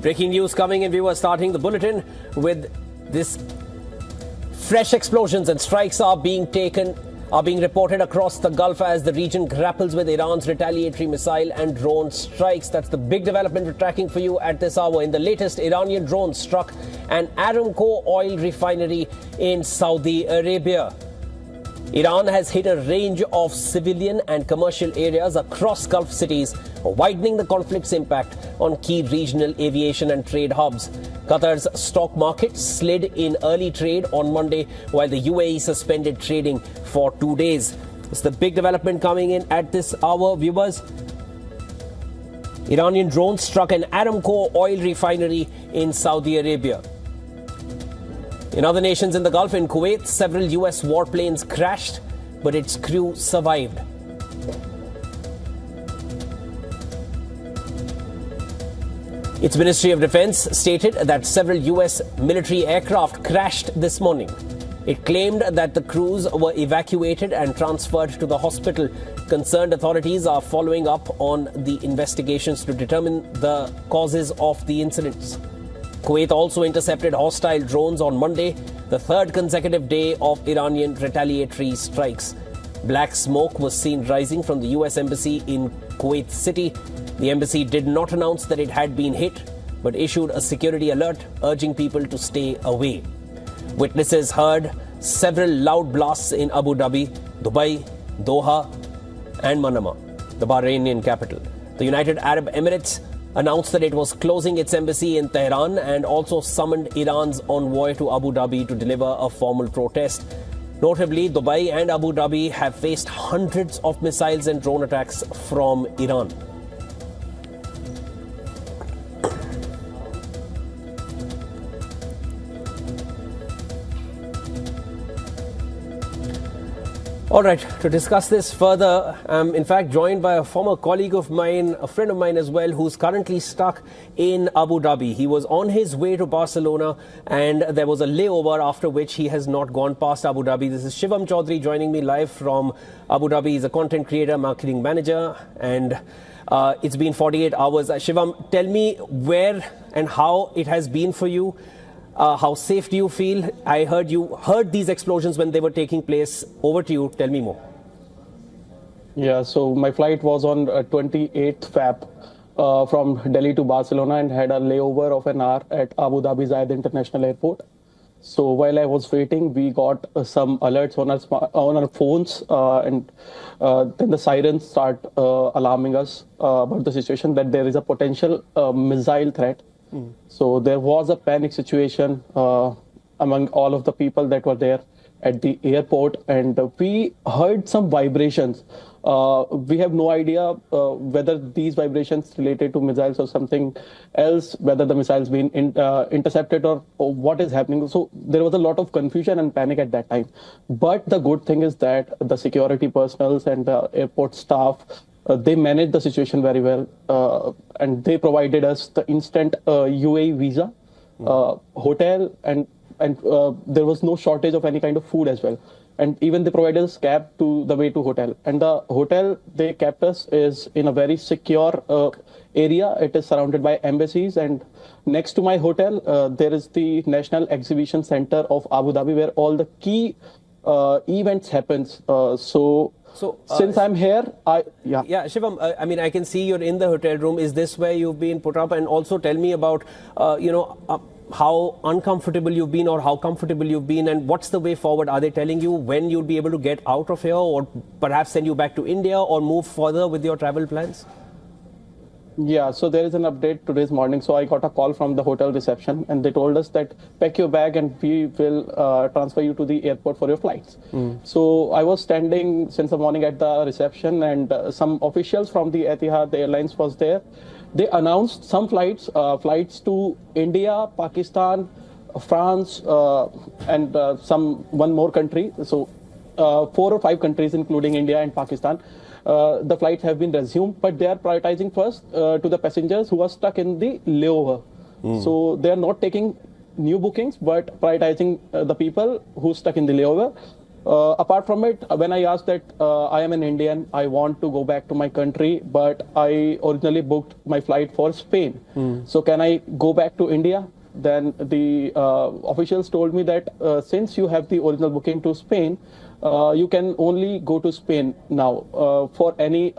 Breaking news coming in. We were starting the bulletin with this. Fresh explosions and strikes are being reported across the Gulf as the region grapples with Iran's retaliatory missile and drone strikes. That's the big development we're tracking for you at this hour. In the latest, Iranian drones struck an Aramco oil refinery in Saudi Arabia. Iran has hit a range of civilian and commercial areas across Gulf cities, widening the conflict's impact on key regional aviation and trade hubs. Qatar's stock market slid in early trade on Monday, while the UAE suspended trading for 2 days. It's the big development coming in at this hour, viewers. Iranian drones struck an Aramco oil refinery in Saudi Arabia. In other nations in the Gulf, in Kuwait, several US warplanes crashed, but its crew survived. Its Ministry of Defense stated that several US military aircraft crashed this morning. It claimed that the crews were evacuated and transferred to the hospital. Concerned authorities are following up on the investigations to determine the causes of the incidents. Kuwait also intercepted hostile drones on Monday, the third consecutive day of Iranian retaliatory strikes. Black smoke was seen rising from the US embassy in Kuwait City. The embassy did not announce that it had been hit, but issued a security alert urging people to stay away. Witnesses heard several loud blasts in Abu Dhabi, Dubai, Doha, and Manama, the Bahrainian capital. The United Arab Emirates announced that it was closing its embassy in Tehran and also summoned Iran's envoy to Abu Dhabi to deliver a formal protest. Notably, Dubai and Abu Dhabi have faced hundreds of missiles and drone attacks from Iran. All right, to discuss this further, I'm in fact joined by a former colleague of mine, a friend of mine as well, who's currently stuck in Abu Dhabi. He was on his way to Barcelona and there was a layover after which he has not gone past Abu Dhabi. This is Shivam Chaudhary joining me live from Abu Dhabi. He's a content creator, marketing manager, and it's been 48 hours. Shivam, tell me where and how it has been for you. How safe do you feel? I heard you heard these explosions when they were taking place. Over to you. Tell me more. Yeah, so my flight was on 28th Feb from Delhi to Barcelona and had a layover of an hour at Abu Dhabi Zayed International Airport. So while I was waiting, we got some alerts on our phones and then the sirens start alarming us about the situation that there is a potential missile threat. So there was a panic situation among all of the people that were there at the airport, and we heard some vibrations. We have no idea whether these vibrations related to missiles or something else, whether the missiles been intercepted or what is happening. So there was a lot of confusion and panic at that time. But the good thing is that the security personnel and the airport staff, they managed the situation very well, and they provided us the instant UAE visa, hotel, and there was no shortage of any kind of food as well. And even they provided us cab to the way to hotel. And the hotel they kept us is in a very secure area. It is surrounded by embassies, and next to my hotel there is the National Exhibition Center of Abu Dhabi, where all the key events happens. So since I'm here, Shivam, I mean, I can see you're in the hotel room. Is this where you've been put up? And also tell me about, how uncomfortable you've been or how comfortable you've been, and what's the way forward? Are they telling you when you'll be able to get out of here, or perhaps send you back to India or move further with your travel plans? Yeah, so there is an update today's morning. So I got a call from the hotel reception and they told us that pack your bag and we will transfer you to the airport for your flights. So I was standing since the morning at the reception, and some officials from the Etihad Airlines was there. They announced some flights to India, Pakistan, France, and one more country. So 4 or 5 countries, including India and Pakistan. The flights have been resumed, but they are prioritizing first to the passengers who are stuck in the layover. So they are not taking new bookings, but prioritizing the people who are stuck in the layover. Apart from it, when I asked that I am an Indian, I want to go back to my country, but I originally booked my flight for Spain. So can I go back to India? Then the officials told me that since you have the original booking to Spain, you can only go to Spain now. For any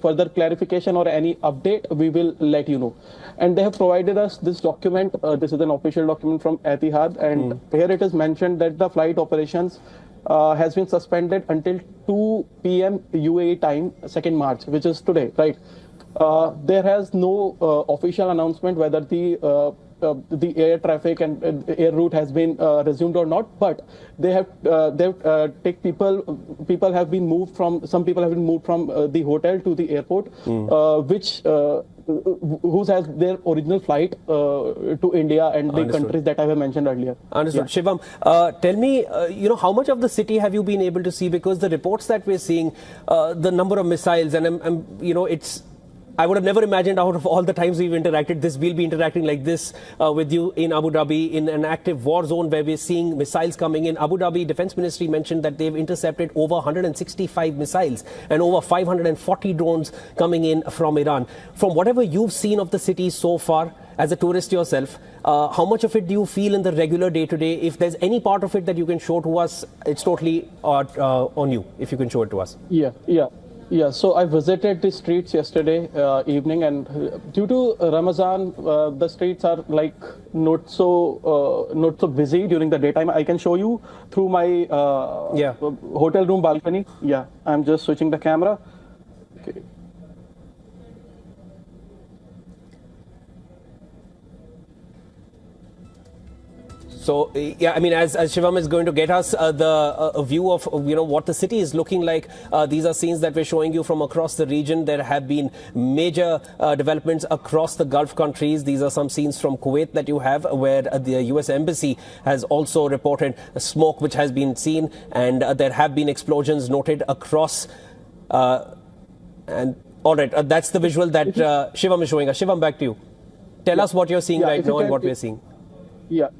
further clarification or any update, we will let you know. And they have provided us this document. This is an official document from Etihad, and here it is mentioned that the flight operations has been suspended until 2 p.m. UAE time, 2nd March, which is today, right? There has no official announcement whether the air traffic and air route has been resumed or not, but they have people have been moved from the hotel to the airport, which who has their original flight to India and the countries that I have mentioned earlier. Understood. Yeah. Shivam, tell me, how much of the city have you been able to see? Because the reports that we're seeing, the number of missiles, and I would have never imagined out of all the times we've interacted, we'll be interacting like this with you in Abu Dhabi in an active war zone where we're seeing missiles coming in. Abu Dhabi Defense Ministry mentioned that they've intercepted over 165 missiles and over 540 drones coming in from Iran. From whatever you've seen of the city so far, as a tourist yourself, how much of it do you feel in the regular day-to-day? If there's any part of it that you can show to us, it's totally on you, if you can show it to us. Yeah, so I visited the streets yesterday evening, and due to Ramadan, the streets are like not so busy during the daytime. I can show you through my hotel room balcony. Yeah, I'm just switching the camera. Okay. So, yeah, I mean, as Shivam is going to get us a view of, what the city is looking like, these are scenes that we're showing you from across the region. There have been major developments across the Gulf countries. These are some scenes from Kuwait that you have, where the U.S. Embassy has also reported smoke which has been seen, and there have been explosions noted across. And all right, that's the visual that Shivam is showing us. Shivam, back to you. Tell us what you're seeing right now and what we're seeing. Yeah.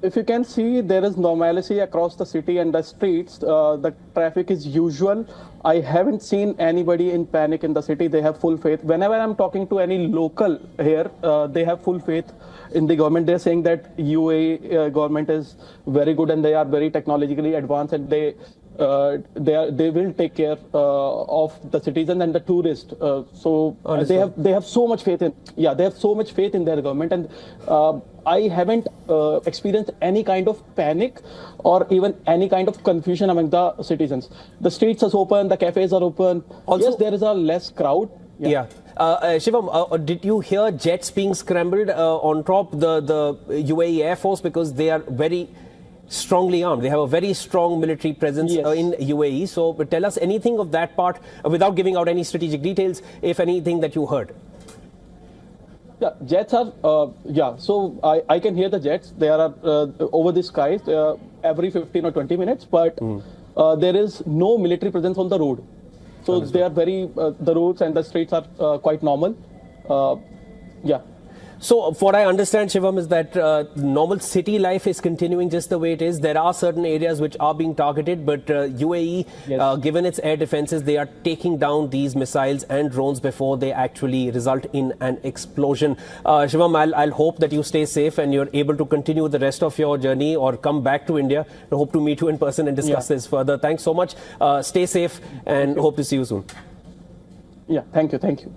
If you can see, there is normalcy across the city and the streets. The traffic is usual. I haven't seen anybody in panic in the city. They have full faith. Whenever I'm talking to any local here, they have full faith in the government. They're saying that UAE government is very good and they are very technologically advanced, and they will take care of the citizens and the tourists. So they have so much faith in their government, and I haven't experienced any kind of panic or even any kind of confusion among the citizens. The streets are open, the cafes are open. Also, yes, there is a less crowd. Yeah. Shivam, did you hear jets being scrambled on top the UAE Air Force, because they are very strongly armed? They have a very strong military presence in UAE. So tell us anything of that part without giving out any strategic details, if anything that you heard. Yeah, jets are, so I can hear the jets. They are over the skies every 15 or 20 minutes, but there is no military presence on the road. So they are the roads and the streets are quite normal. So what I understand, Shivam, is that normal city life is continuing just the way it is. There are certain areas which are being targeted, but UAE, given its air defenses, they are taking down these missiles and drones before they actually result in an explosion. Shivam, I'll hope that you stay safe and you're able to continue the rest of your journey or come back to India. I hope to meet you in person and discuss this further. Thanks so much. Stay safe and hope to see you soon. Yeah, thank you.